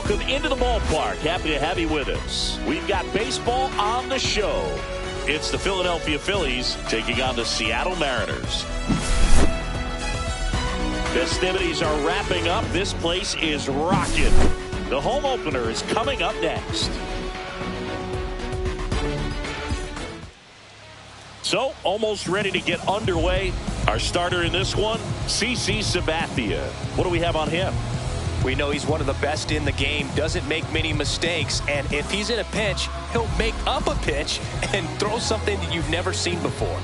welcome into the ballpark. Happy to have you with us. We've got baseball on the show. It's the Philadelphia Phillies taking on the Seattle Mariners. Festivities are wrapping up. This place is rocking. The home opener is coming up next. So, almost ready to get underway. Our starter in this one, PHI SEA. What do we have on him? We know he's one of the best in the game, doesn't make many mistakes, and if he's in a pinch, he'll make up a pitch and throw something that you've never seen before.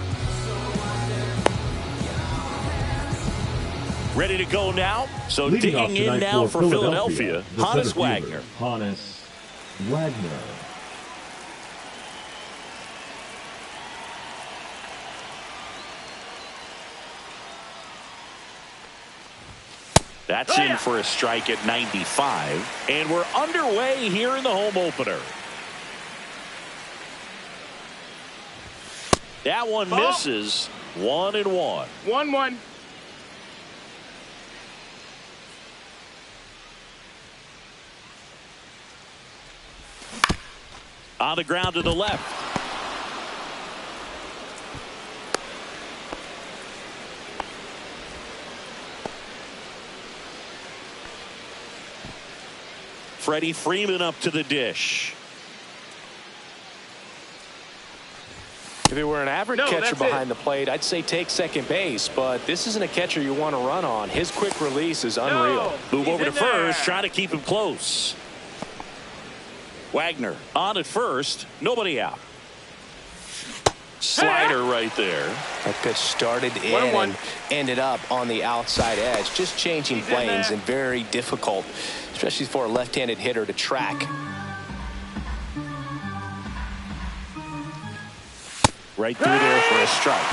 Ready to go now. So digging in now for Philadelphia, Honus Wagner. Honus Wagner. That's in for a strike at 95. And we're underway here in the home opener. That one misses. 1-1. 1-1. On the ground to the left. Freddie Freeman up to the dish. If he were an average catcher behind the plate, I'd say take second base, but this isn't a catcher you want to run on. His quick release is unreal. Move over to first, trying to keep him close. Wagner on at first, nobody out. Slider right there. That pitch started in and ended up on the outside edge, just changing planes and very difficult, especially for a left-handed hitter to track. Right through there for a strike.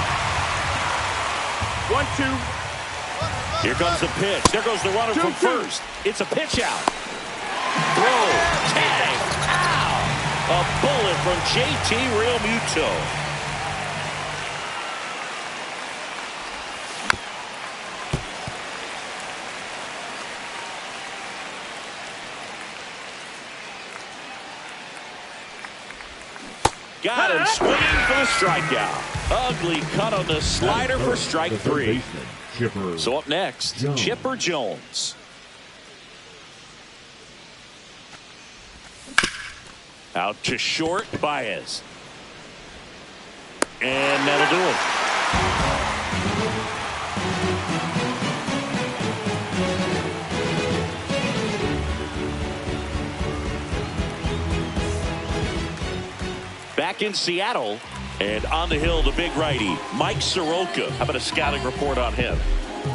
1-2. Here comes the pitch. There goes the runner from first. It's a pitch out. Throw. Tag. Ow. A bullet from JT Realmuto. Got him swinging for the strikeout. Ugly cut on the slider for strike 3. So up next, Chipper Jones. Out to short, Baez. And that'll do it. Back in Seattle, and on the hill, the big righty, Mike Soroka. How about a scouting report on him?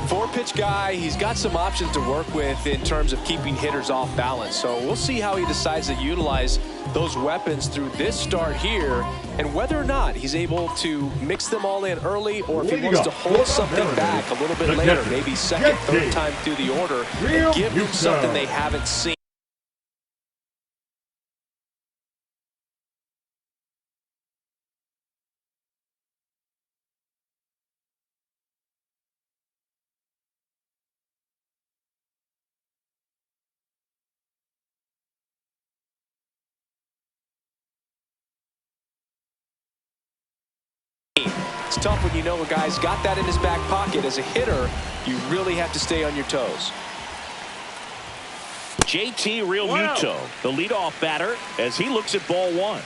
4-pitch guy. He's got some options to work with in terms of keeping hitters off balance. So we'll see how he decides to utilize those weapons through this start here, and whether or not he's able to mix them all in early, or if he wants to hold something back a little bit later, maybe second, third time through the order, and give them something they haven't seen. It's tough when you know a guy's got that in his back pocket. As a hitter, you really have to stay on your toes. JT Realmuto, the leadoff batter, as he looks at ball 1.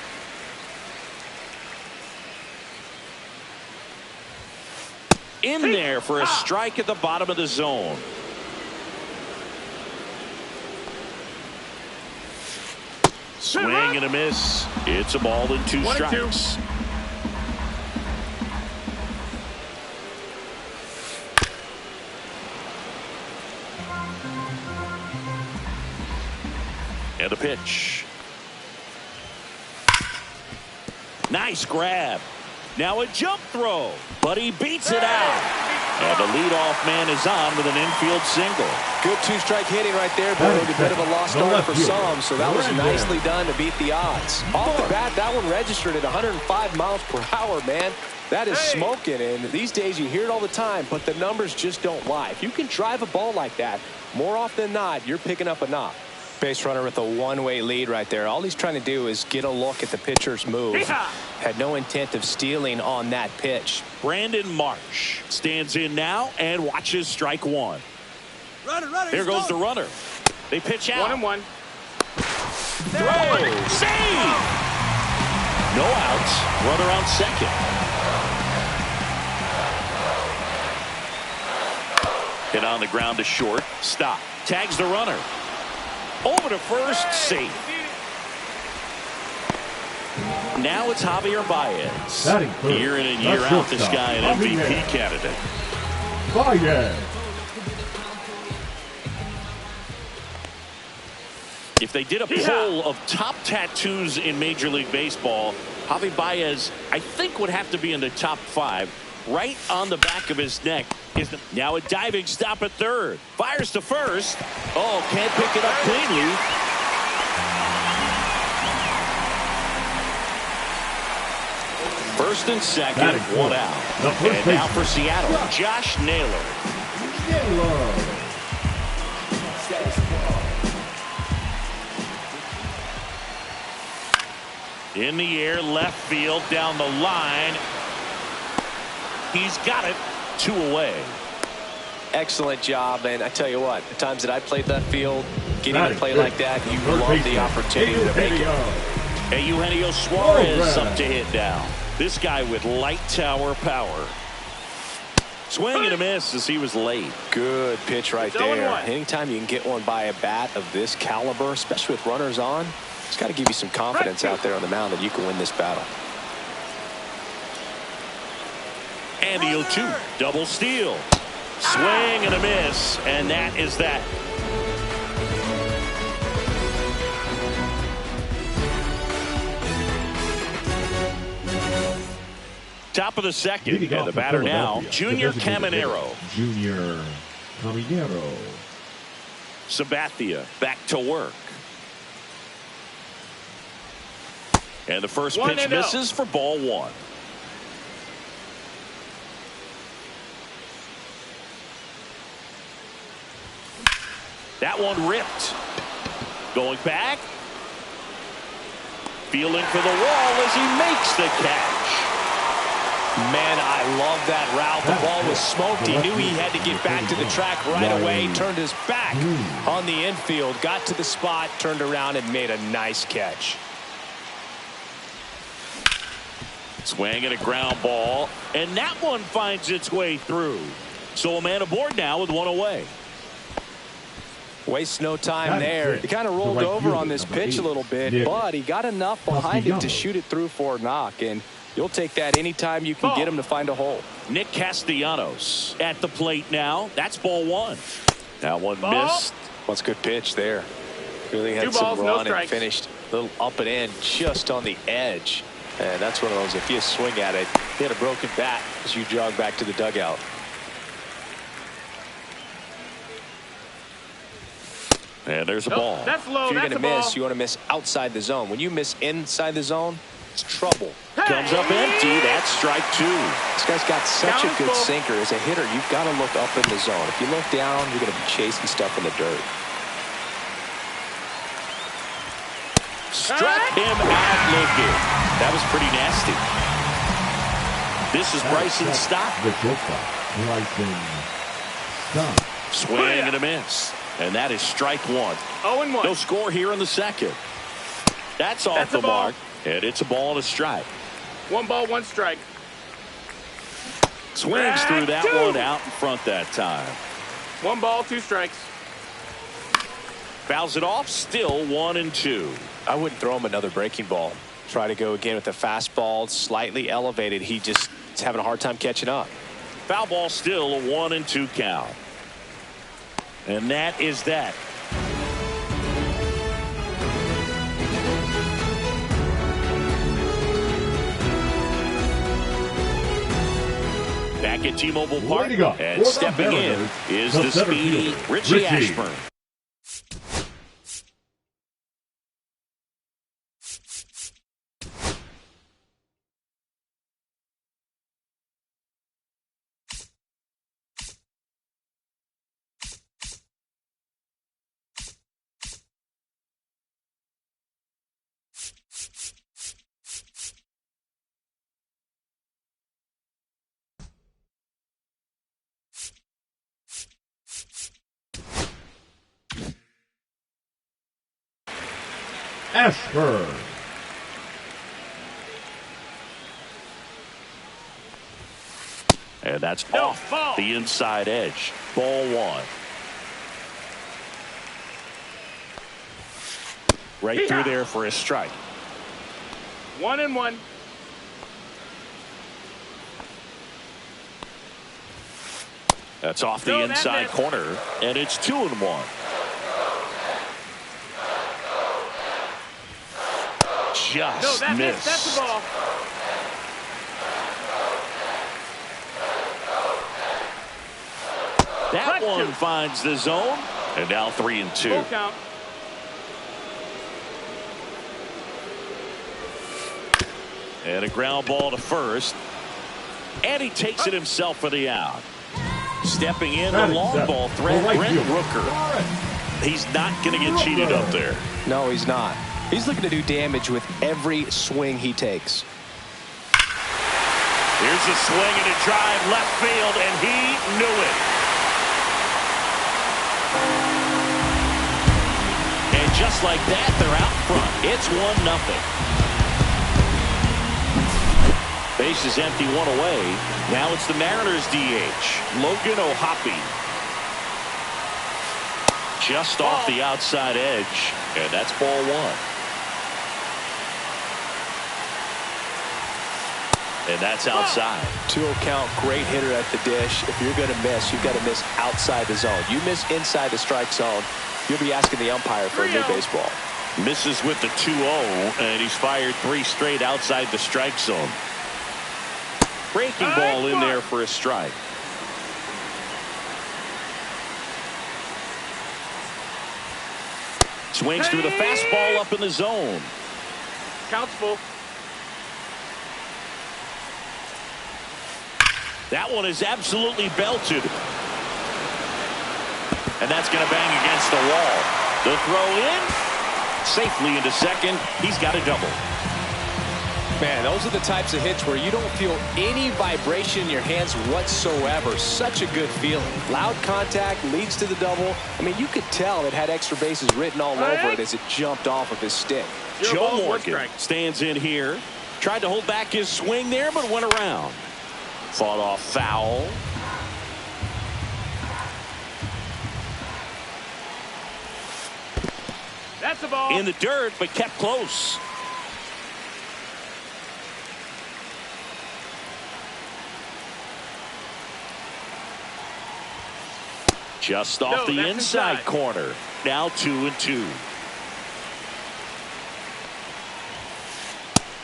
In there for a strike at the bottom of the zone. Swing and a miss. It's a ball and 2 strikes. And a pitch. Nice grab. Now a jump throw, but he beats it out. And the leadoff man is on with an infield single. Good 2-strike hitting right there, but a bit of a lost arm for some, so that was nicely done to beat the odds. Off the bat, that one registered at 105 miles per hour, man. That is smoking, and these days you hear it all the time, but the numbers just don't lie. If you can drive a ball like that, more often than not, you're picking up a knock. Base runner with a one-way lead right there. All he's trying to do is get a look at the pitcher's move. Had no intent of stealing on that pitch. Brandon Marsh stands in now and watches strike one. Runner, Here goes the runner. They pitch out. 1-1. Throw. Save. No outs. Runner on second. Hit on the ground to short. Stop. Tags the runner. Over to first. Safe. Now it's Javier Baez. Year in and year out, this guy an MVP candidate. Baez. If they did a poll of top tattoos in Major League Baseball, Javi Baez, I think, would have to be in the top 5. Right on the back of his neck is now a diving stop at third. Fires to first. Oh, can't pick it up cleanly. First and second, one out. And now for Seattle, Josh Naylor. In the air, left field, down the line. He's got it. 2 away. Excellent job, and I tell you what, the times that I played left field, getting to play like that, you love the opportunity to make it. Hey, Eugenio Suarez up to hit now. This guy with light tower power. Swing and a miss as he was late. Good pitch right there. Anytime you can get one by a bat of this caliber, especially with runners on, it's got to give you some confidence out there on the mound that you can win this battle. And the 0-2. Double steal. Swing and a miss. And that is that. Top of the second. And the batter now, Junior Caminero. Sabathia back to work. And the first pitch misses for ball 1. That one ripped. Going back. Feeling for the wall as he makes the catch. Man, I love that route. The ball was smoked. He knew he had to get back to the track right away. Turned his back on the infield. Got to the spot, turned around, and made a nice catch. Swing and a ground ball. And that one finds its way through. So a man aboard now with 1 away. Waste no time there. He kind of rolled over on this pitch a little bit, but he got enough behind him to shoot it through for a knock, and you'll take that anytime you can get him to find a hole. Nick Castellanos at the plate now. That's ball 1. That one missed. What's a good pitch there. Really had some run and finished a little up and in just on the edge. And that's one of those, if you swing at it, you had a broken bat as you jog back to the dugout. And there's a ball. That's low. If you're going to miss, you want to miss outside the zone. When you miss inside the zone, it's trouble. Comes up empty. That's strike 2. This guy's got such a good sinker. As a hitter, you've got to look up in the zone. If you look down, you're going to be chasing stuff in the dirt. Struck him out looking. That was pretty nasty. This is Bryson Stott. Swing and a miss. And that is strike 1. 0-1. No score here in the second. That's off the mark. And it's a ball and a strike. 1 ball, 1 strike. Swings through that one out in front that time. 1 ball, 2 strikes. Fouls it off. Still 1-2. I wouldn't throw him another breaking ball. Try to go again with the fastball, slightly elevated. He just is having a hard time catching up. Foul ball still a 1-2 count. And that is that. Back at T-Mobile Park, and stepping in is the speedy Richie Ashburn. Ashford. And that's off the inside edge. Ball one. Right through there for a strike. 1-1. That's off the inside corner, and it's 2-1. Just missed. That's the ball. That one finds the zone, and now 3-2. Full count. And a ground ball to first, and he takes it himself for the out. Stepping in, the long ball threat, Brent Rooker. He's not going to get cheated up there. No, he's not. He's looking to do damage with every swing he takes. Here's a swing and a drive left field, and he knew it. And just like that, they're out front. It's 1-0. Base is empty, one away. Now it's the Mariners DH, Logan O'Hoppe. Just off the outside edge, and that's ball one. And that's outside. 2-0 count, great hitter at the dish. If you're going to miss, you've got to miss outside the zone. You miss inside the strike zone, you'll be asking the umpire for a new baseball. Misses with the 2-0, and he's fired 3 straight outside the strike zone. Breaking ball in there for a strike. Swings through the fastball up in the zone. Counts full. That one is absolutely belted. And that's going to bang against the wall. The throw in. Safely into second. He's got a double. Man, those are the types of hits where you don't feel any vibration in your hands whatsoever. Such a good feeling. Loud contact leads to the double. I mean, you could tell it had extra bases written all over it as it jumped off of his stick. Joe Morgan stands in here. Tried to hold back his swing there, but went around. Fought off foul. That's the ball. In the dirt, but kept close. Just off the inside corner. Now 2-2.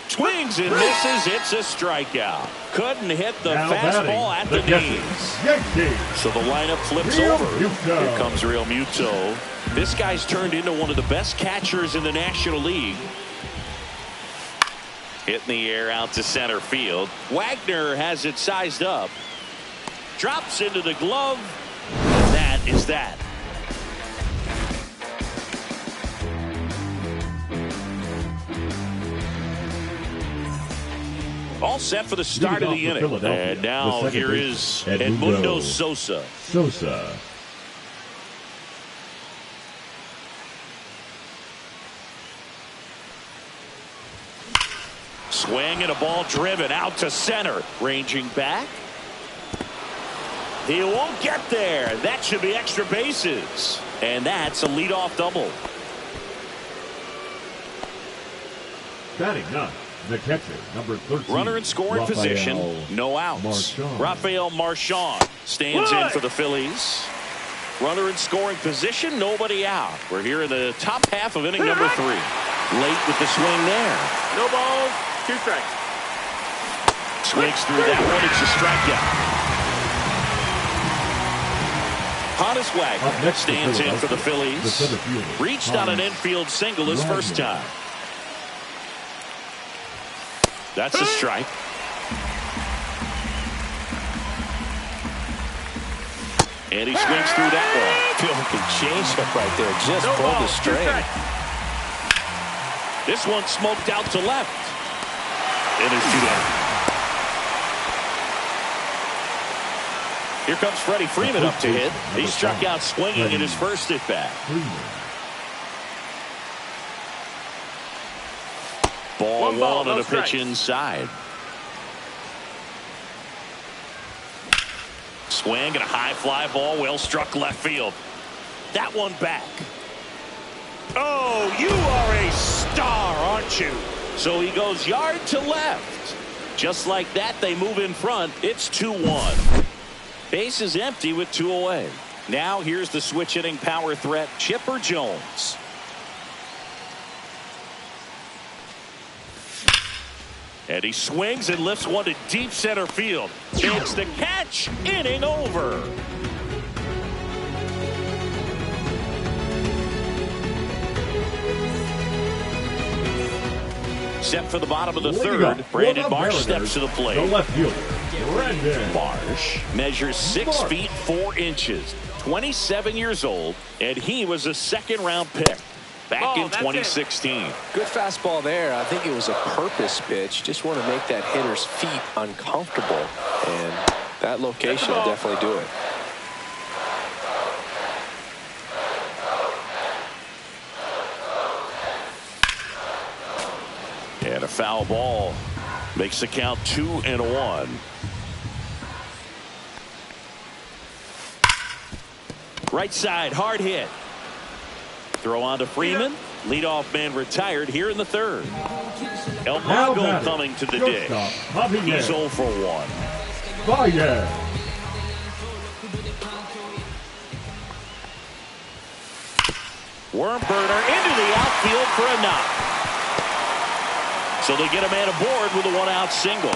Swings and misses. It's a strikeout. Couldn't hit the fastball at the knees. So the lineup flips over. Here comes Real Muto. This guy's turned into one of the best catchers in the National League. Hit in the air out to center field. Wagner has it sized up. Drops into the glove. And that is that. All set for the start of the inning. And now here is Edmundo Sosa. Swing and a ball driven out to center. Ranging back. He won't get there. That should be extra bases. And that's a leadoff double. Batting ninth, the catcher, number 13. Runner in scoring position. No outs. Rafael Marchand stands in for the Phillies. Runner in scoring position. Nobody out. We're here in the top half of inning number 3. Late with the swing there. No balls. 2 strikes. Swings through that one. It's a strikeout. Honus Wagner stands in for the Phillies. Reached on an infield single his first time. That's a strike. And he swings through that one. Filthy changeup right there. Just pulled the string. This one smoked out to left. And there's 2 down. Here comes Freddie Freeman up to hit. He struck out swinging in his first at bat. Ball one no and a pitch strikes. inside. Swing and a high fly ball, well struck left field. That one back. Oh, you are a star, aren't you? So he goes yard to left. Just like that, they move in front. It's 2-1. Base is empty with 2 away. Now here's the switch hitting power threat, Chipper Jones. And he swings and lifts one to deep center field. It's the catch. Inning over. Set for the bottom of the third. Brandon Marsh steps to the plate. The left fielder, Brandon Marsh measures 6 feet 4 inches, 27 years old, and he was a second-round pick back in 2016. Good fastball there. I think it was a purpose pitch. Just want to make that hitter's feet uncomfortable, and that location will definitely do it. And a foul ball makes the count 2-1. Right side, hard hit. Throw on to Freeman. Leadoff man retired here in the third. El Mago coming to the dish. He's 0 for 1. Fire. Worm burner into the outfield for a knock. So they get a man aboard with a 1-out single.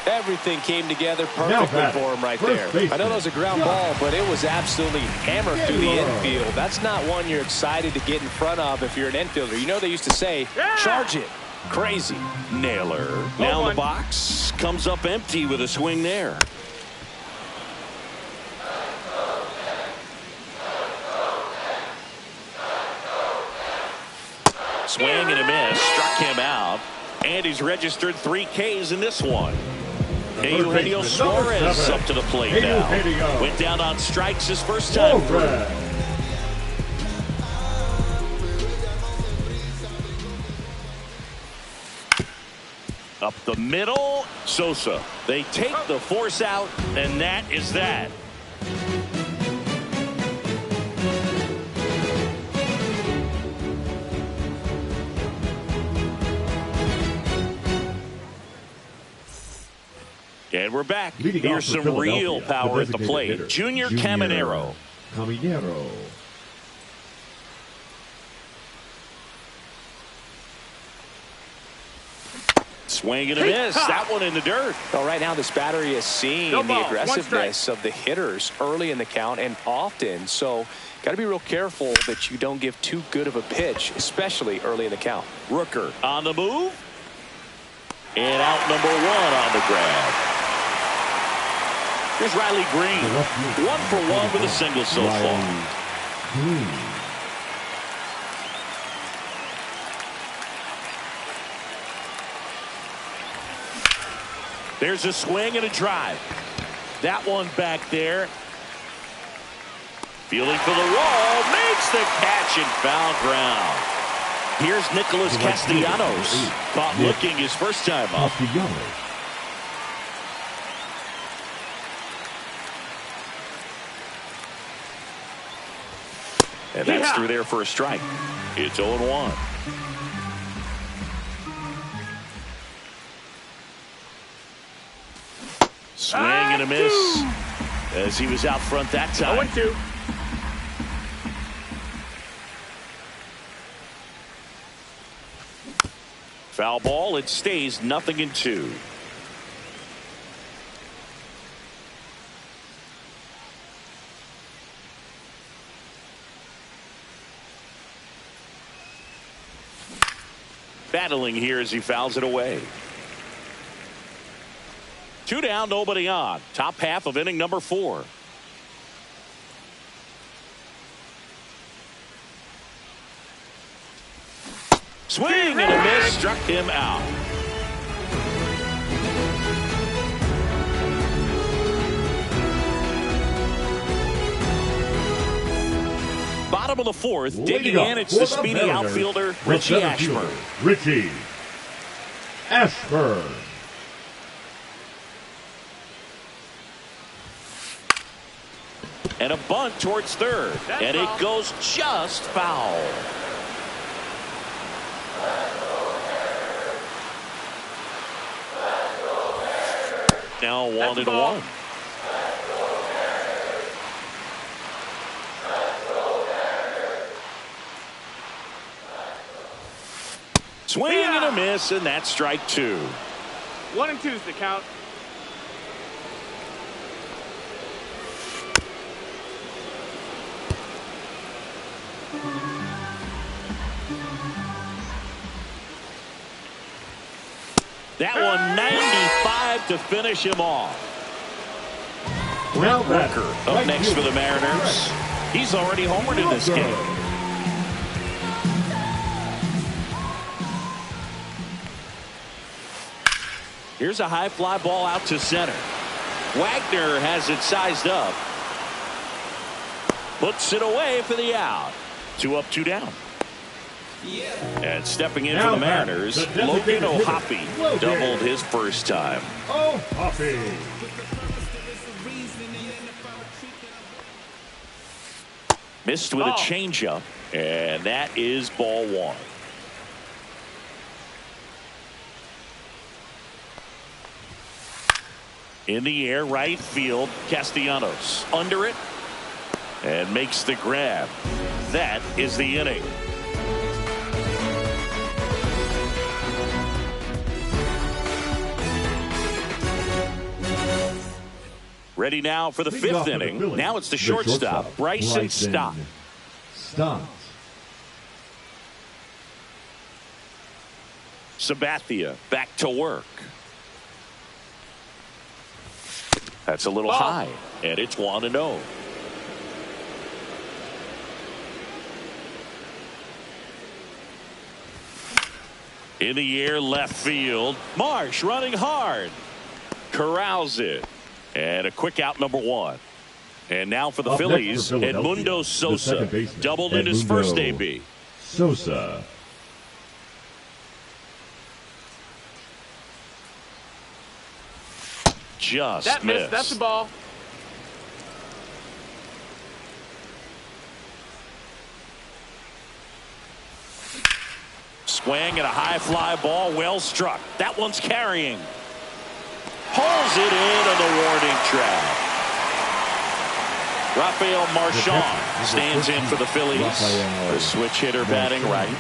Everything came together perfectly for him right there. I know that was a ground ball, but it was absolutely hammered through the infield. That's not one you're excited to get in front of if you're an infielder. You know they used to say, charge it. Crazy. Naylor now in the box. Comes up empty with a swing there. Swing and a miss. Struck him out. And he's registered 3 Ks in this one. Eugenio Suarez up to the plate now. Went down on strikes his first time through. Up the middle, Sosa. They take the force out, and that is that. And we're back. Here's some real power at the plate. Junior Caminero. Swing and a miss. That one in the dirt. Well, right now this battery is seeing the aggressiveness of the hitters early in the count and often. So got to be real careful that you don't give too good of a pitch, especially early in the count. Rooker on the move. And out number 1 on the grab. Here's Riley Green. 1 for 1 with a single so far. There's a swing and a drive. That one back there. Fielding for the wall. Makes the catch and foul ground. Here's Nicholas Castellanos. Caught looking his first time up. And that's through there for a strike. It's 0-1. Swing and a miss as he was out front that time. 0-2. Foul ball. It stays 0-2. Battling here as he fouls it away. 2 down, nobody on. Top half of inning number 4. Swing and a miss. Struck him out. Bottom Bottom of the fourth, Leading digging up in, it's for the the speedy Mariners, outfielder, the Richie center Ashburn. fielder, Richie Ashburn. And a bunt towards third. That's and foul. It goes just foul. Now 1-1. Swing and a miss, and that's strike 2. 1 and 2's the count. That one 95 to finish him off. Well, Rooker up next for the Mariners. He's already homered in this game. Here's a high fly ball out to center. Wagner has it sized up. Puts it away for the out. 2 up, 2 down. And stepping in for the Mariners, Logan O'Hoppe doubled his first time. O'Hoppe. Missed with a changeup, and that is ball 1. In the air, right field, Castellanos under it and makes the grab. That is the inning. Ready now for the 5th inning. Now it's the shortstop, Bryson Stott. Sabathia back to work. That's a little high, and it's 1-0. In the air, left field. Marsh running hard. Corrals it. And a quick out, number 1. And now for the Phillies, Edmundo Sosa doubled in his first AB. Sosa. Just missed. That's the ball. Swing and a high fly ball, well struck. That one's carrying. Pulls it in on the warning track. Rafael Marchand stands in for the Phillies. The switch hitter batting right.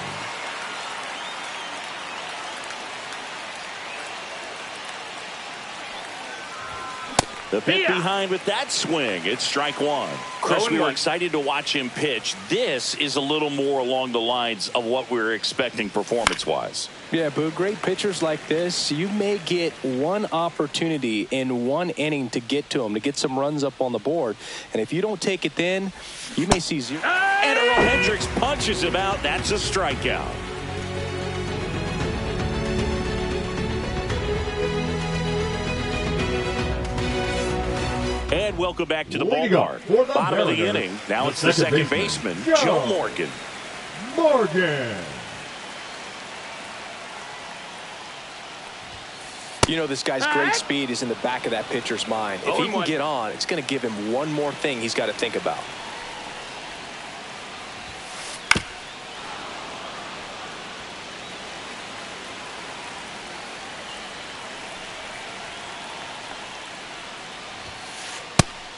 The pitch behind with that swing. It's strike 1. Chris, we were excited to watch him pitch. This is a little more along the lines of what we were expecting performance-wise. Yeah, Boo, great pitchers like this, you may get one opportunity in one inning to get to them, to get some runs up on the board. And if you don't take it then, you may see 0. And Earl Hendricks punches him out. That's a strikeout. And welcome back to the ballpark. Bottom of the inning. Now it's the second baseman, Joe Morgan. You know, this guy's great speed is in the back of that pitcher's mind. If he can get on, it's going to give him one more thing he's got to think about.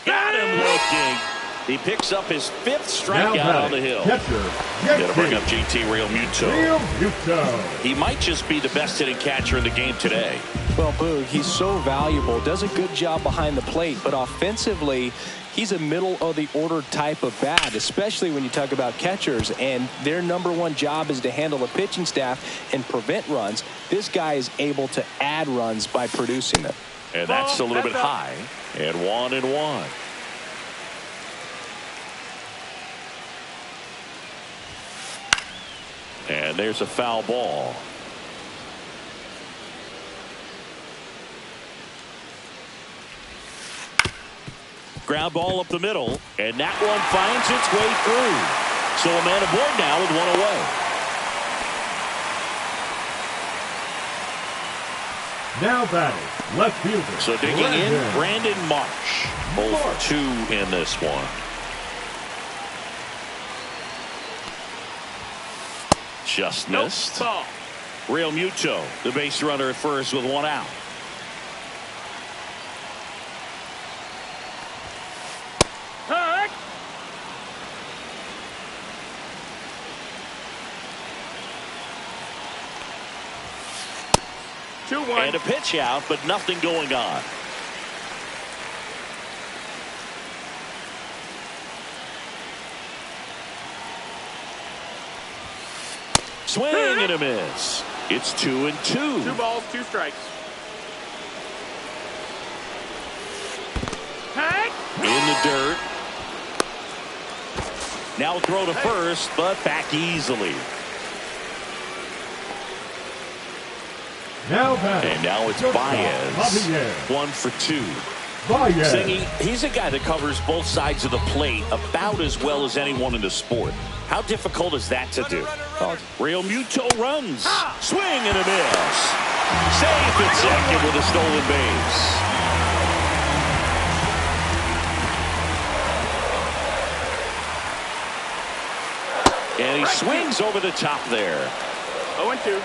Got him looking. He picks up his 5th strikeout on the hill. Going to bring up GT Real Muto. He might just be the best hitting catcher in the game today. Well, Boog, he's so valuable, does a good job behind the plate, but offensively, he's a middle-of-the-order type of bat, especially when you talk about catchers, and their #1 job is to handle the pitching staff and prevent runs. This guy is able to add runs by producing them. And that's a little bit high, and 1-1. And there's a foul ball. Ground ball up the middle, and that one finds its way through. So a man aboard now with one away. Now batting, left fielder. So digging in, Brandon Marsh. 0 for 2 in this one. Just missed. Ball. Real Muto, the base runner at first with one out. Hut. 2-1. And a pitch out, but nothing going on. Swing and a miss. It's 2-2. 2 balls, 2 strikes. Hut. In the dirt. Now throw to first, but back easily. Now batting. And now it's Baez. 1 for 2. Baez. Singy, he's a guy that covers both sides of the plate about as well as anyone in the sport. How difficult is that to do? Real Muto runs. Swing and a miss. Safe at second with a stolen base. And he swings over the top there. 0-2.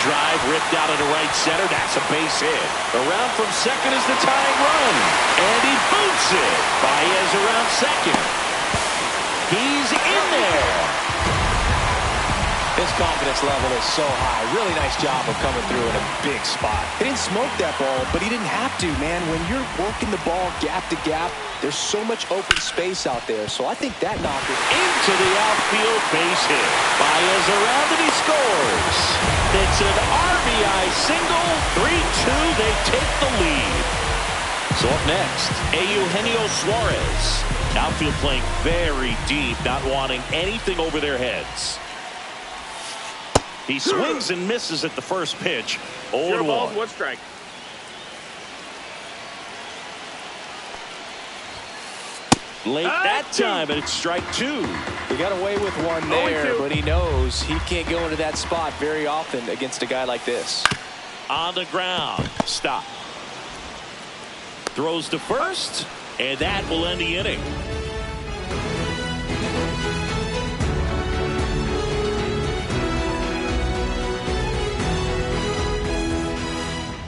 Drive ripped out into right center. That's a base hit. Around from second is the tying run. And he boots it. Baez around second. He's in there. His confidence level is so high. Really nice job of coming through in a big spot. He didn't smoke that ball, but he didn't have to, man. When you're working the ball gap to gap, there's so much open space out there. So I think that knocked it into the outfield, base hit. Baez around and he scores. It's an RBI single. 3-2. They take the lead. So up next, Eugenio Suarez. Outfield playing very deep, not wanting anything over their heads. He swings and misses at the first pitch. 0-1. Balls, 1 strike. Late that time, and it's strike 2. He got away with one there, but he knows he can't go into that spot very often against a guy like this. On the ground. Stop. Throws to first, and that will end the inning.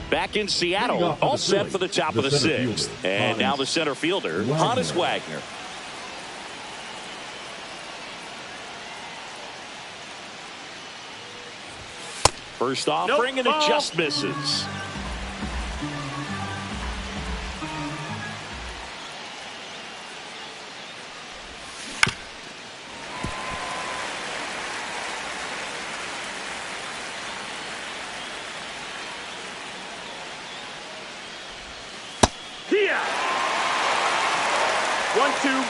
Back in Seattle, all set for the top of the 6th. And now the center fielder, Honus Wagner. First offering, and it just misses. Here. 1-2.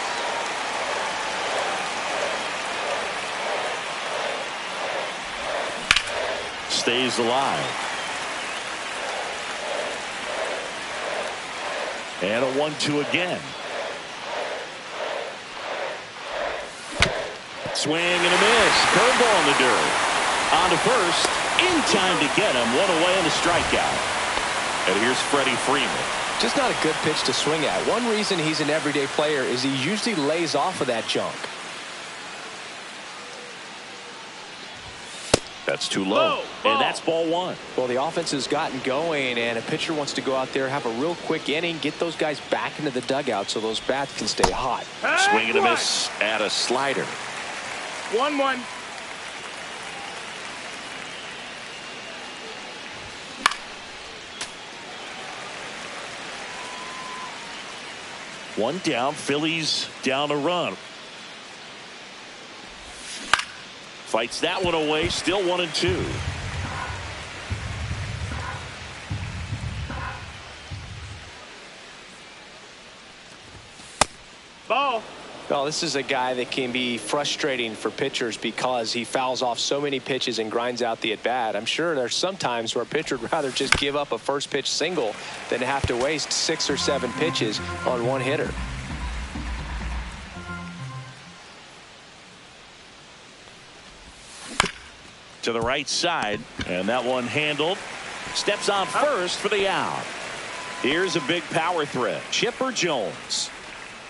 Stays alive. And a 1-2 again. Swing and a miss. Curveball in the dirt. On to first. In time to get him. 1 away on the strikeout. And here's Freddie Freeman. Just not a good pitch to swing at. One reason he's an everyday player is he usually lays off of that junk. That's too low. And that's ball 1. Well, the offense has gotten going, and a pitcher wants to go out there, have a real quick inning, get those guys back into the dugout so those bats can stay hot. Swing and a miss at a slider. 1-1. One down. Phillies down a run. Fights that one away. Still 1-2. Ball. Well, this is a guy that can be frustrating for pitchers because he fouls off so many pitches and grinds out the at-bat. I'm sure there's some times where a pitcher would rather just give up a first pitch single than have to waste 6 or 7 pitches on one hitter. To the right side, and that one handled. Steps on first for the out. Here's a big power threat. Chipper Jones.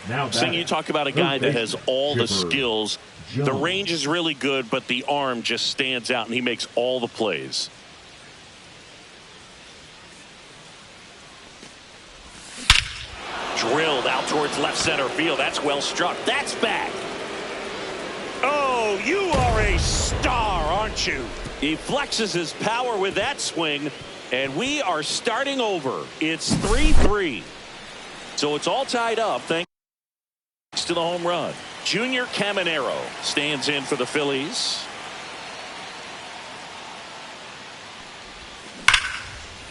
Now Sing, you talk about a guy that has all the skills. The range is really good, but the arm just stands out, and he makes all the plays. Drilled out towards left center field. That's well struck. That's back. Oh, you are a star, aren't you? He flexes his power with that swing, and we are starting over. It's 3-3. So it's all tied up thanks to the home run. Junior Caminero stands in for the Phillies.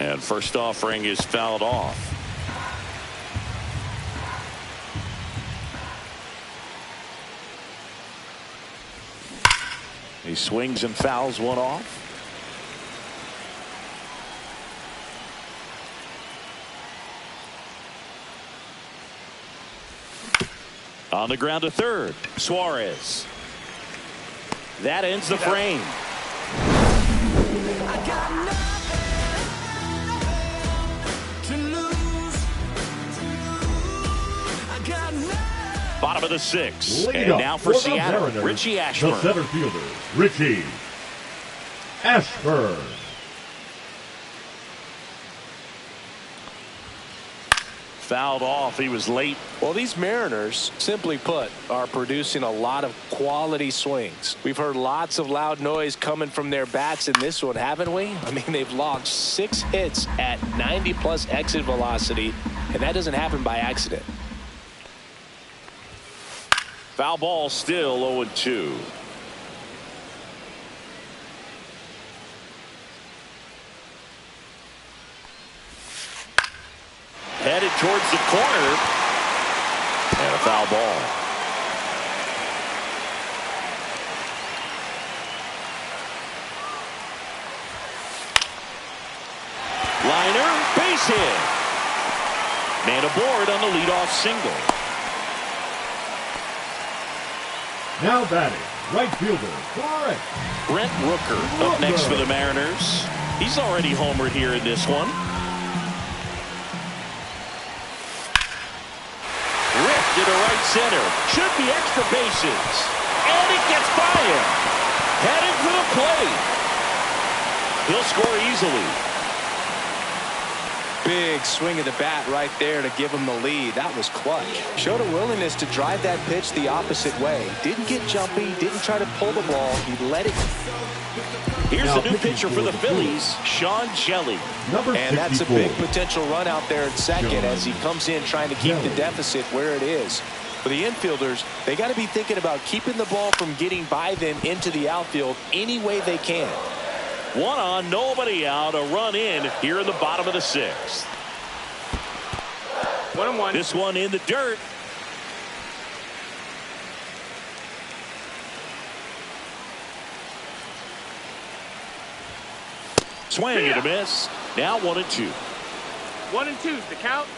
And first offering is fouled off. He swings and fouls one off. On the ground to third, Suarez. That ends the frame. Bottom of the 6th. And now for Seattle, Richie Ashburn. The center fielder, Richie Ashburn. Fouled off. He was late. Well, these Mariners, simply put, are producing a lot of quality swings. We've heard lots of loud noise coming from their bats in this one, haven't we? I mean, they've logged 6 hits at 90+ exit velocity, and that doesn't happen by accident. Foul ball, still 0-2. Headed towards the corner. And a foul ball. Liner, base hit. Man aboard on the leadoff single. Now batting, right fielder, correct. Brent Rooker up next for the Mariners. He's already homered here in this one. Ripped into right center. Should be extra bases. And it gets by him. Headed for the plate. He'll score easily. Big swing of the bat right there to give him the lead. That was clutch. Showed a willingness to drive that pitch the opposite way. Didn't get jumpy, didn't try to pull the ball. He let it. Here's the new pitcher for the Phillies, Sean Shelley. And that's a big potential run out there at second as he comes in trying to keep the deficit where it is. For the infielders, they got to be thinking about keeping the ball from getting by them into the outfield any way they can. 1 on, nobody out, a run in here in the bottom of the 6th. 1-1. This one in the dirt. Swing and a miss. Now 1-2. 1-2's the count.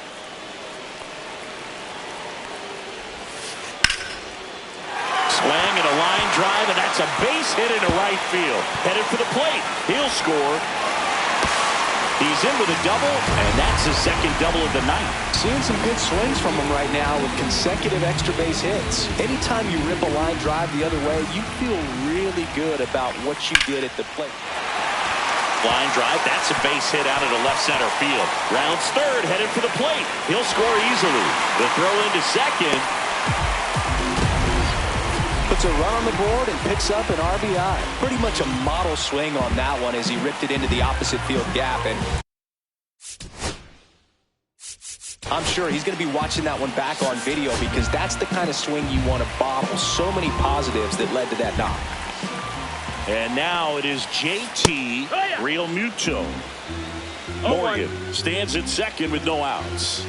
Swing and a line drive, and that's a base hit into right field. Headed for the plate. He'll score. He's in with a double, and that's his second double of the night. Seeing some good swings from him right now with consecutive extra base hits. Anytime you rip a line drive the other way, you feel really good about what you did at the plate. Line drive, that's a base hit out into left center field. Rounds third, headed for the plate. He'll score easily. The throw into second. Puts a run on the board and picks up an RBI. Pretty much a model swing on that one as he ripped it into the opposite field gap. And I'm sure he's going to be watching that one back on video because that's the kind of swing you want to bottle. So many positives that led to that knock. And now it is JT Realmuto. Morgan stands at second with no outs.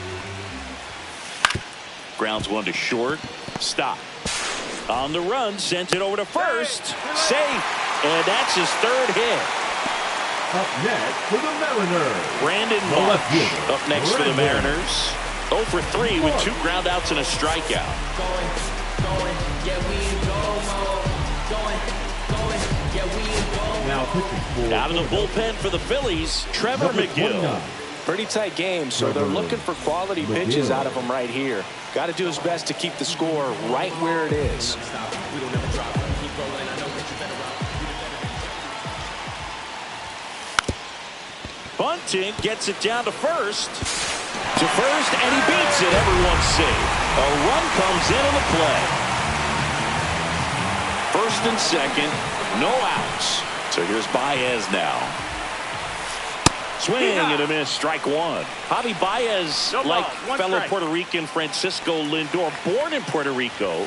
Grounds one to short. Stop. On the run, sent it over to first. Safe. And that's his third hit. Up next for the Mariners, Brandon the Marsh left fielder, up next for the Mariners. 0 for 3 with 2 groundouts and a strikeout. Now pitching for Out of the bullpen for the Phillies, Trevor number McGill. 29. Pretty tight game, so they're looking for quality pitches out of him right here. Got to do his best to keep the score right where it is. Bunting gets it down to first. And he beats it. Everyone's safe. A run comes in on the play. First and second, no outs. So here's Baez now. Swing and a miss, strike one. Javi Baez, like fellow Puerto Rican Francisco Lindor, born in Puerto Rico,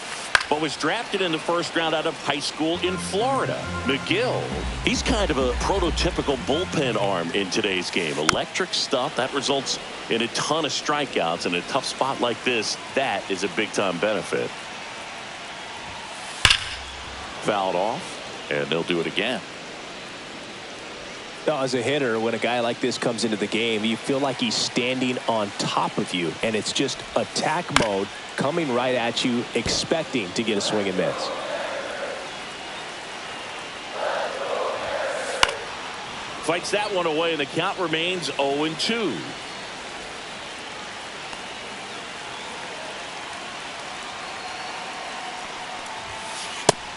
but was drafted in the first round out of high school in Florida. McGill, he's kind of a prototypical bullpen arm in today's game. Electric stuff that results in a ton of strikeouts. In a tough spot like this, that is a big-time benefit. Fouled off, and they'll do it again. As a hitter, when a guy like this comes into the game, you feel like he's standing on top of you, and it's just attack mode coming right at you, expecting to get a swing and miss. Fights that one away, and the count remains 0-2.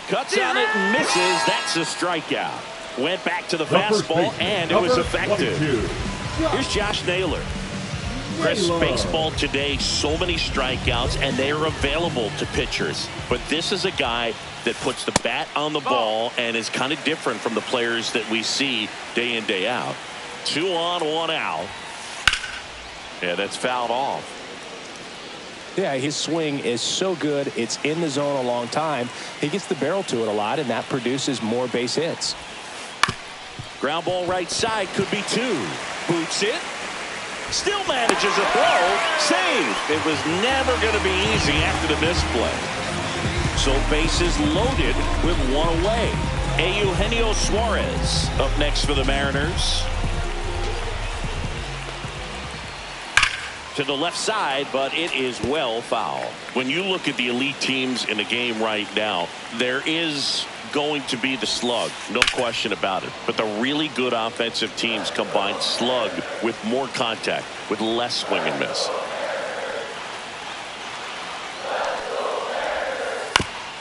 Cuts on it and misses. That's a strikeout. Went back to the fastball, and it was effective. Here's Josh Naylor. Chris, baseball today, so many strikeouts, and they are available to pitchers. But this is a guy that puts the bat on the ball and is kind of different from the players that we see day in, day out. 2 on, 1 out. Yeah, that's fouled off. Yeah, his swing is so good. It's in the zone a long time. He gets the barrel to it a lot, and that produces more base hits. Ground ball right side, could be 2. Boots it. Still manages a throw. Save. It was never going to be easy after the misplay. So bases loaded with 1 away. Eugenio Suarez up next for the Mariners. To the left side, but it is well foul. When you look at the elite teams in the game right now, there is going to be the slug, no question about it. But the really good offensive teams combine slug with more contact, with less swing and miss.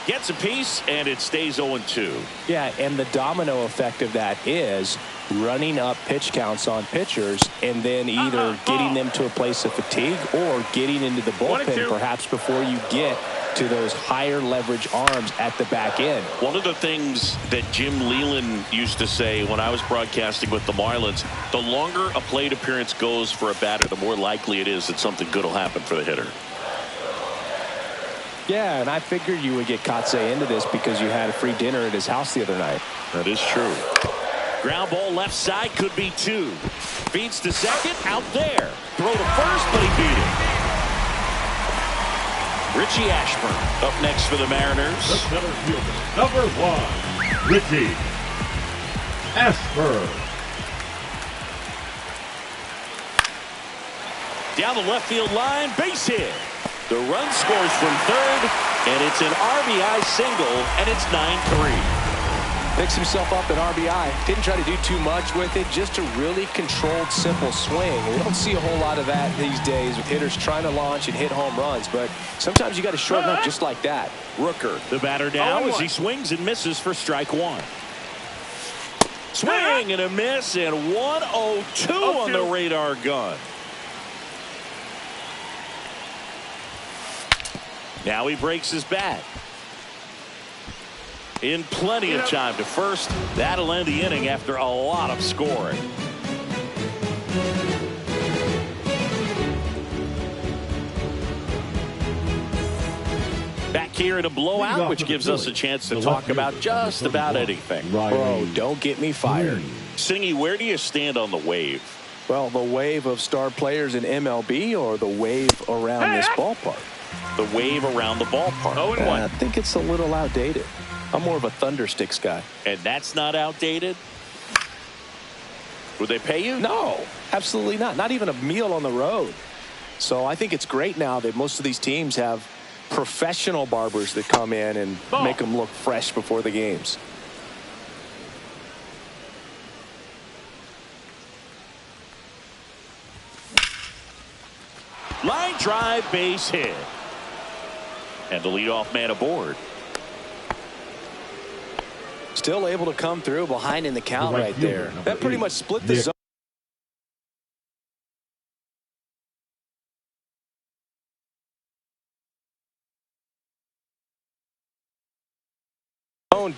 Gets a piece, and it stays 0-2. Yeah, and the domino effect of that is running up pitch counts on pitchers and then either getting them to a place of fatigue or getting into the bullpen perhaps before you get to those higher leverage arms at the back end. One of the things that Jim Leland used to say when I was broadcasting with the Marlins, the longer a plate appearance goes for a batter, the more likely it is that something good will happen for the hitter. Yeah, and I figured you would get Kotsay into this because you had a free dinner at his house the other night. That is true. Ground ball left side, could be 2. Feeds to second, out there. Throw to first, but he beat it. Richie Ashburn up next for the Mariners. The center fielder, number 1, Richie Ashburn. Down the left field line, base hit. The run scores from third, and it's an RBI single, and it's 9-3. Picks himself up at RBI. Didn't try to do too much with it. Just a really controlled, simple swing. We don't see a whole lot of that these days with hitters trying to launch and hit home runs. But sometimes you got to shorten up just like that. Rooker, the batter now as he swings and misses for strike 1. Swing and a miss, and 1-0-2 on the radar gun. Now he breaks his bat. In plenty of time to first. That'll end the inning after a lot of scoring. Back here in a blowout, which gives us a chance to talk about just about anything. Bro, don't get me fired. Singy, where do you stand on the wave? Well, the wave of star players in MLB or the wave around this ballpark? the wave around the ballpark. 0-1. I think it's a little outdated. I'm more of a Thundersticks guy. And that's not outdated? Would they pay you? No, absolutely not. Not even a meal on the road. So I think it's great now that most of these teams have professional barbers that come in and make them look fresh before the games. Line drive, base hit. And the leadoff man aboard. Still able to come through behind in the count right there. That pretty much split the zone.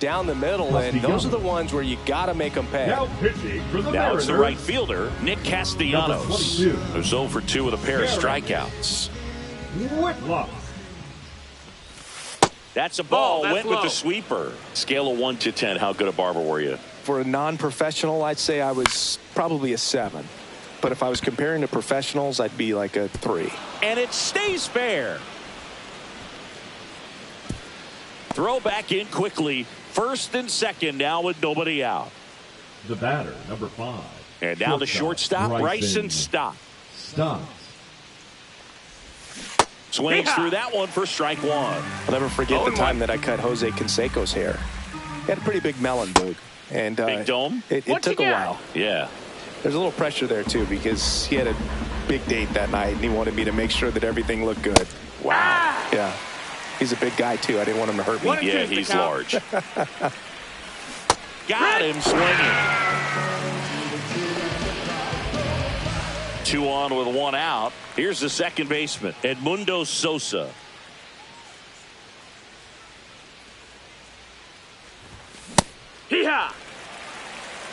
Down the middle, and those are the ones where you got to make them pay. Now pitching for the Now it's the Mariners. right fielder, Nick Castellanos, who's 0 for 2 with a pair of strikeouts. Whitlock. That's a ball. That's Went with low. the sweeper. Scale of 1 to 10. How good a barber were you? For a non-professional, I'd say I was probably a 7. But if I was comparing to professionals, I'd be like a 3. And it stays fair. Throw back in quickly. First and second now with nobody out. The batter, number 5. And now the shortstop, Bryson Stott. Stott. Swings through that one for strike 1. I'll never forget the time that I cut Jose Canseco's hair. He had a pretty big melon, Boog. And Big dome? It took a while. Yeah. There's a little pressure there, too, because he had a big date that night, and he wanted me to make sure that everything looked good. Wow. Yeah. He's a big guy, too. I didn't want him to hurt me. Yeah, he's large. Got him swinging. 2 on with 1 out. Here's the second baseman, Edmundo Sosa. Hee-haw!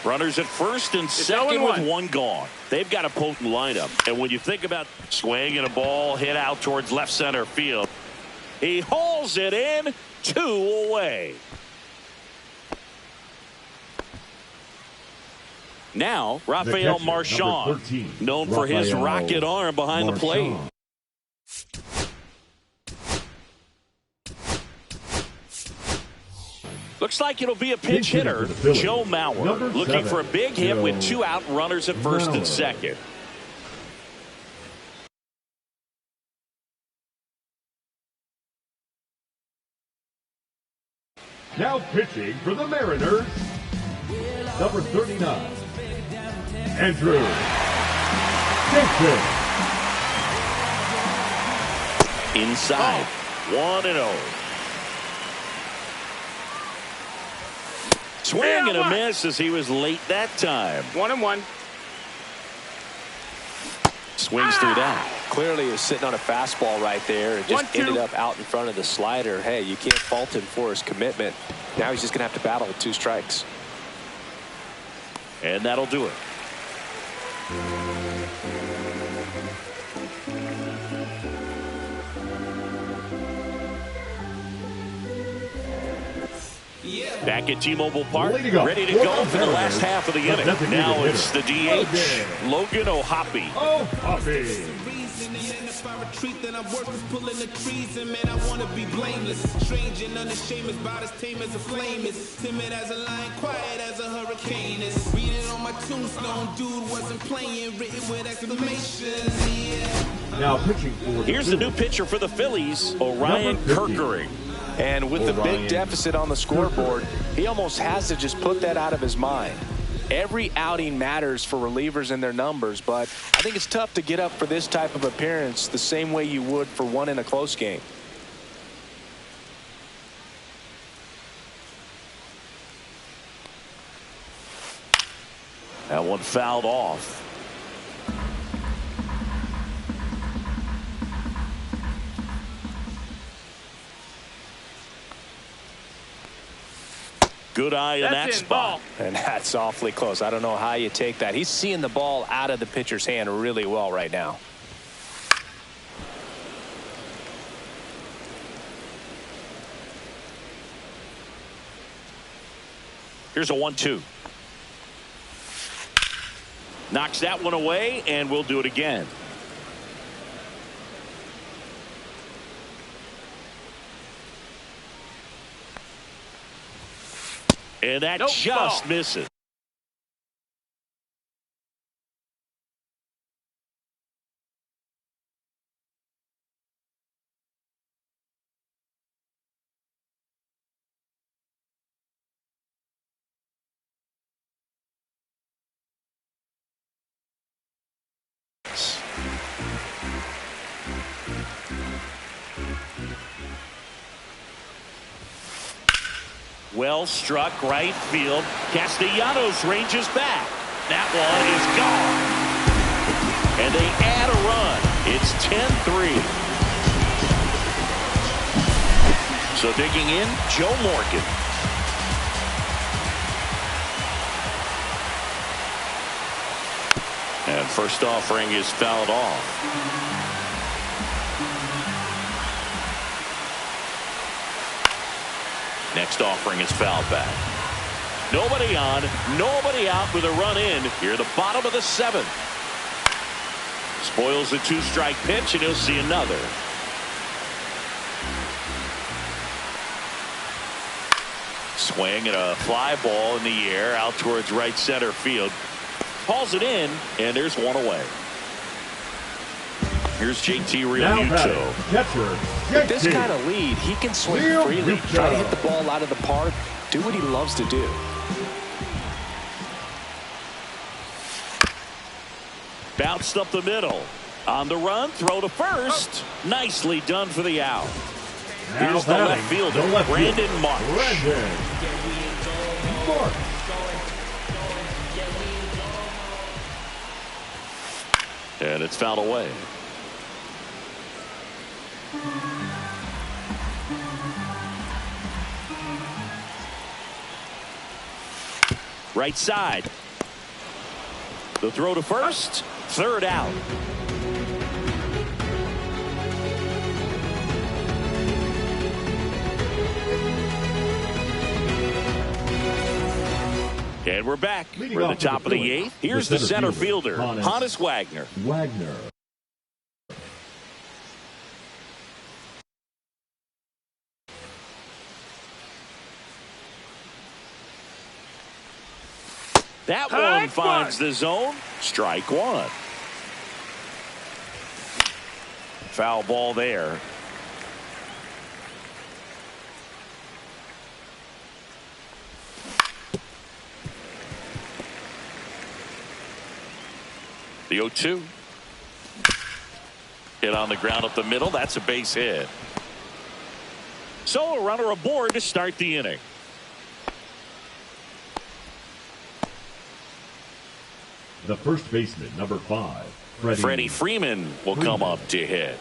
Runners at first and second with 1 gone. They've got a potent lineup. And when you think about swinging a ball hit out towards left center field, he hauls it in, 2 away. Now, Rafael catcher, Marchand, number 13, known for his Rafael rocket arm behind the plate. Marchand. Looks like it'll be a pinch hitter, Joe Mauer, looking for a big hit with 2 out, runners at first and second. Now pitching for the Mariners, number 39, Andrew Jackson. Inside, 1-0. Swing and a miss as he was late that time. 1-1. Swings through that. Clearly, he was sitting on a fastball right there and just 1-2. ended up out in front of the slider. Hey, you can't fault him for his commitment. Now he's just going to have to battle with 2 strikes. And that'll do it. Back at T-Mobile Park, ready to go for the last half of the inning. Now it's the DH, Logan O'Hoppe. Oh, Hoppy. Then I'm working pulling the trees, and man, I wanna be blameless. Strange and unashamed, about as tame as a flame is. Timid as a lion, quiet as a hurricane is. Reading on my tombstone, dude wasn't playing, written with exclamations. Yeah. Now pitching for Here's the new pitcher for the Phillies, Orion Number 50. Kirkering. And with the big Orion deficit on the scoreboard, he almost has to just put that out of his mind. Every outing matters for relievers and their numbers, but I think it's tough to get up for this type of appearance the same way you would for one in a close game. That one fouled off. Good eye in that That's in, spot. ball. And that's awfully close. I don't know how you take that. He's seeing the ball out of the pitcher's hand really well right now. Here's a 1-2. Knocks that one away, and we'll do it again. And that just misses. Well struck right field. Castellanos ranges back. That one is gone. And they add a run. It's 10-3. So digging in, Joe Morgan. And first offering is fouled off. Next offering is fouled back. Nobody on, nobody out with a run in here, the bottom of the 7th. Spoils a 2-strike pitch, and he'll see another. Swing and a fly ball in the air out towards right center field. Hauls it in, and there's one away. Here's JT Realmuto. With this kind of lead, he can swing freely, try to hit the ball out of the park, do what he loves to do. Bounced up the middle. On the run, throw to first. Nicely done for the out. Here's the left fielder, Brandon Marsh. And it's fouled away. Right side. The throw to first. Third out. And we're back. We're at the top of the 8th. Here's the center fielder, Honus Wagner. That one finds the zone. Strike one. Foul ball there. The 0-2. Hit on the ground up the middle. That's a base hit. So a runner aboard to start the inning. The first baseman, number 5, Freddie Freeman will come up to hit.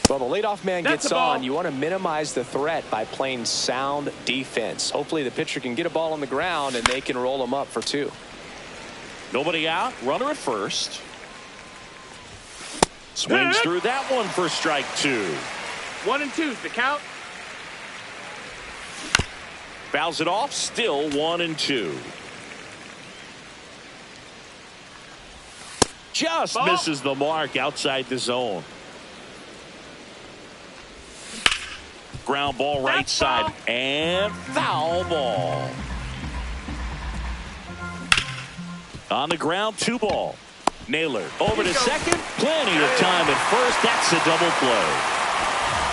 Well, the leadoff man gets on. You want to minimize the threat by playing sound defense. Hopefully the pitcher can get a ball on the ground and they can roll him up for 2. Nobody out. Runner at first. Swings through that one for strike 2. 1 and 2's the count. Fouls it off. Still 1 and 2. Just misses the mark outside the zone. Ground ball right side and foul ball. On the ground, 2 ball. Naylor over to second. Plenty of time at first. That's a double play.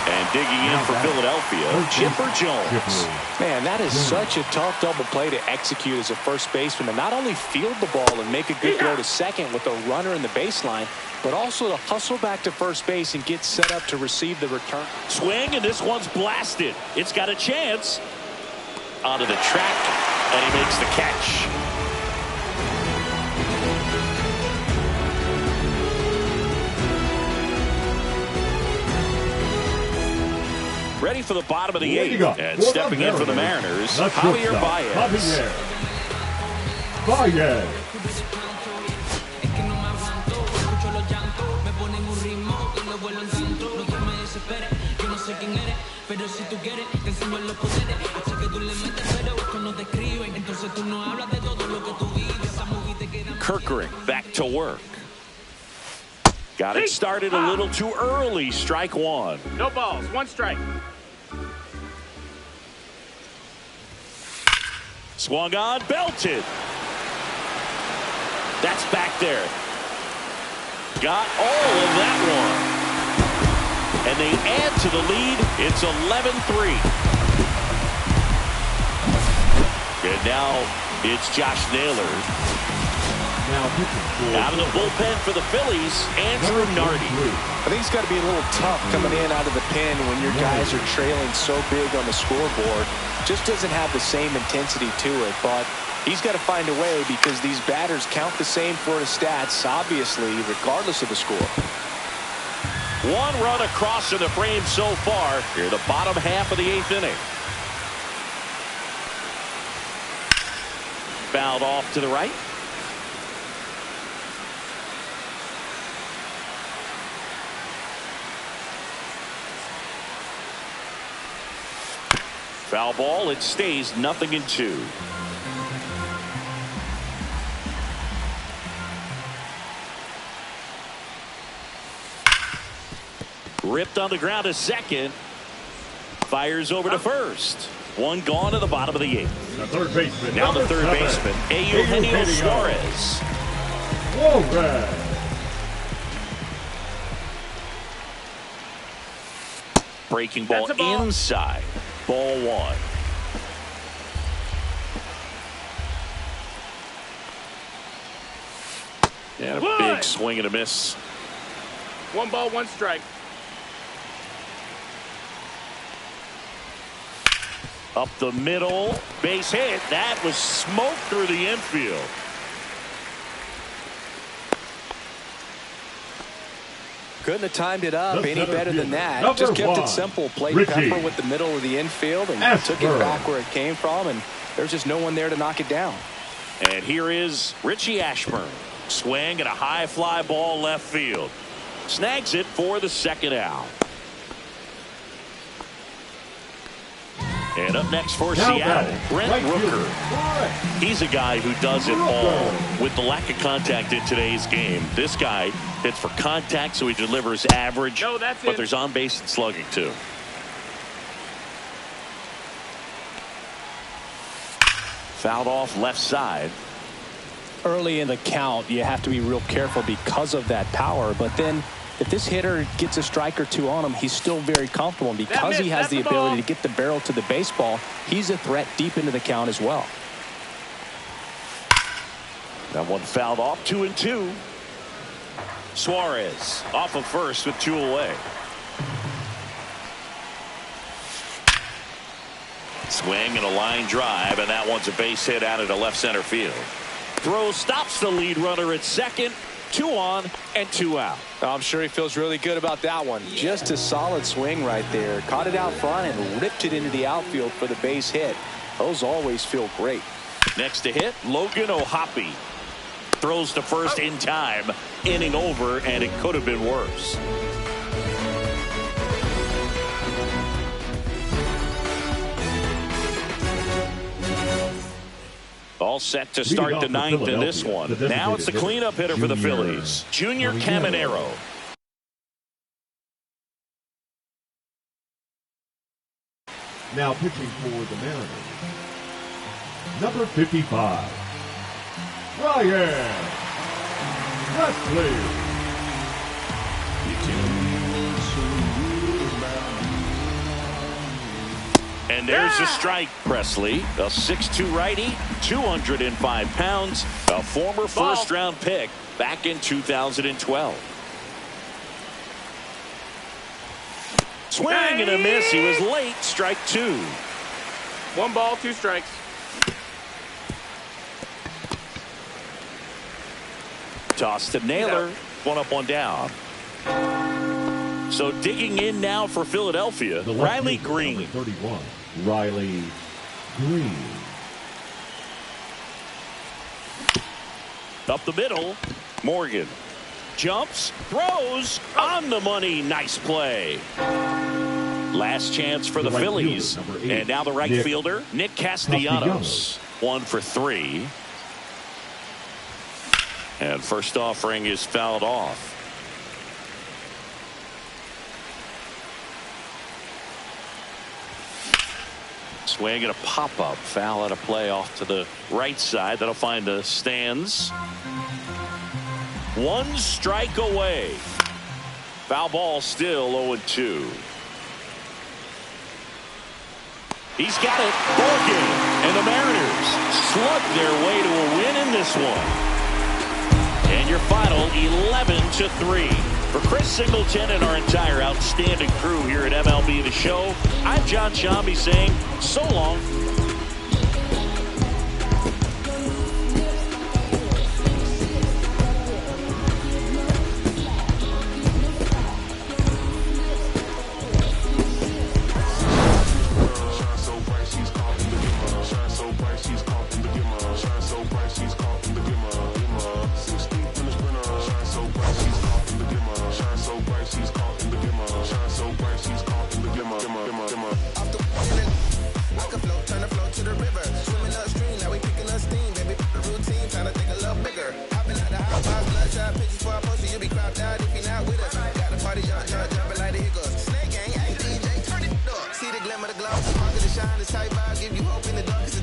And digging in for Philadelphia, Chipper Jones. Man, that is such a tough double play to execute as a first baseman. To not only field the ball and make a good throw to second with a runner in the baseline, but also to hustle back to first base and get set up to receive the return. Swing, and this one's blasted. It's got a chance. Onto the track, and he makes the catch. Ready for the bottom of the 8th. And stepping in for the Mariners, Javier Baez. Kirkering back to work. Got it started a little too early. Strike 1. No balls. 1 strike. Swung on, belted. That's back there. Got all of that one. And they add to the lead. It's 11-3. And now it's Josh Naylor. Now pitching for Out of the bullpen for the Phillies, Andrew Nardi. I think it's got to be a little tough coming in out of the pen when your guys are trailing so big on the scoreboard. Just doesn't have the same intensity to it, but he's got to find a way because these batters count the same for his stats, obviously, regardless of the score. One run across in the frame so far here, the bottom half of the 8th inning. Fouled off to the right. Foul ball. It stays 0-2. Ripped on the ground to second. Fires over to first. One gone to the bottom of the 8th. the third baseman. Now the third baseman, Eugenio Suarez. Suarez. Breaking ball inside. Ball 1. And a big swing and a miss. 1 ball, 1 strike. Up the middle, base hit. That was smoke through the infield. Couldn't have timed it up any better than that. Number Just kept 1, it simple. Played Richie pepper with the middle of the infield and took it back where it came from, and there's just no one there to knock it down. And here is Richie Ashburn. Swing and a high fly ball left field. Snags it for the second out. And up next for Seattle, Brent Rooker. He's a guy who does it all with the lack of contact in today's game. This guy hits for contact, so he delivers average, but there's on base and slugging too. Fouled off left side. Early in the count, you have to be real careful because of that power, but then if this hitter gets a strike or two on him, he's still very comfortable. And because he has the ability to get the barrel to the baseball, he's a threat deep into the count as well. That one fouled off. 2-2. Suarez off of first with 2 away. Swing and a line drive, and that one's a base hit out into left center field. Throw stops the lead runner at second. 2 on and 2 out. I'm sure he feels really good about that one. Just a solid swing right there. Caught it out front and ripped it into the outfield for the base hit. Those always feel great. Next to hit, Logan O'Hoppe. Throws to first in time. Inning over, and it could have been worse. All set to start the 9th in this one. Now it's the cleanup hitter for the Phillies, Junior Caminero. Now pitching for the Mariners, number 55, Ryan Wesley. And there's a strike. Presley, a 6'2 righty, 205 pounds, a former first-round pick back in 2012. Swing and a miss. He was late. Strike 2. 1 ball, 2 strikes. Toss to Naylor. 1 up, 1 down. So digging in now for Philadelphia, Riley Green. 31, Riley Green. Up the middle, Morgan. Jumps, throws, on the money. Nice play. Last chance for the Phillies. And now the right fielder, Nick Castellanos. 1 for 3. And first offering is fouled off. Swing and a pop-up. Foul out of play off to the right side. That'll find the stands. 1 strike away. Foul ball still 0-2. He's got it. Ball game. And the Mariners slug their way to a win in this one. And your final 11-3. For Chris Singleton and our entire outstanding crew here at MLB The Show, I'm John Shambi saying so long. See the glimmer, the glow, spark of the shine, this type vibe, give you hope in the darkest